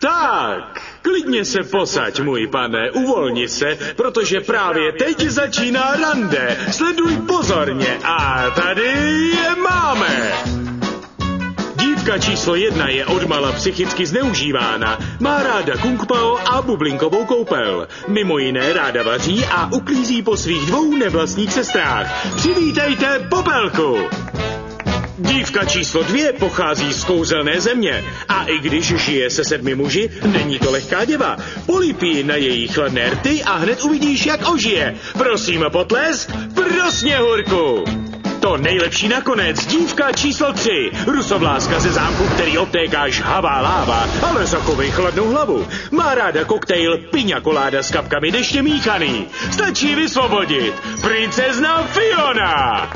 Tak, klidně se posaď, můj pane, uvolni se, protože právě teď začíná rande. Sleduj pozorně a tady je máme. Dívka číslo 1 je odmala psychicky zneužívána. Má ráda kung pao a bublinkovou koupel. Mimo jiné ráda vaří a uklízí po svých 2 nevlastních sestrách. Přivítejte Popelku! Dívka číslo 2 pochází z kouzelné země a i když žije se 7 muži, není to lehká děva. Polípí na její chladné rty a hned uvidíš, jak ožije. Prosím potlesk pro Sněhurku. To nejlepší nakonec, dívka číslo 3, rusovláska ze zámku, který obtéká žhavá láva, ale zachovej chladnou hlavu. Má ráda koktejl piña colada s kapkami deště míchaný. Stačí vysvobodit. Princezna Fiona!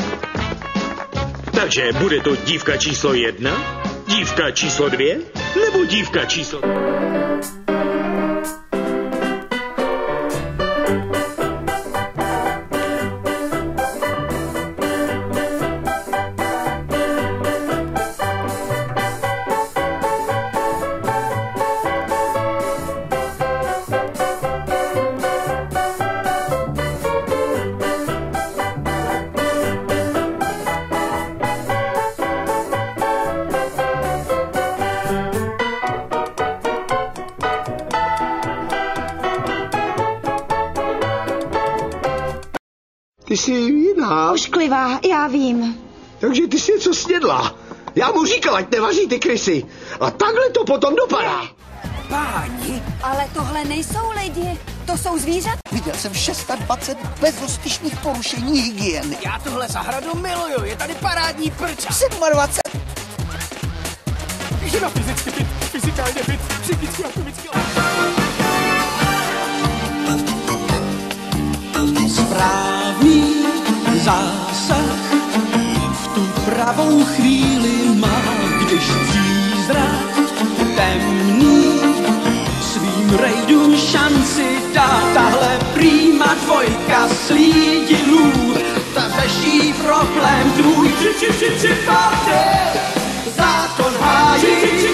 Takže bude to dívka číslo 1, dívka číslo 2, nebo dívka číslo... Ty jsi jiná. Ošklivá, já vím. Takže ty jsi něco snědla. Já mu říkal, ať nevaří ty krysy. A takhle to potom dopadá. Páni, Ale tohle nejsou lidi, to jsou zvířata. viděl jsem 26 bezostyšných porušení hygieny. Já tuhle zahradu miluju, je tady parádní prča. 27. Žena fyzicky fit, fyzikálně fit, psychicky a komicky. Správný zásah v tu pravou chvíli má, když přízrak temný svým rejdům šanci dá. Tahle prýma dvojka slídilů, ta řeší problém tvůj. Zákon hájí.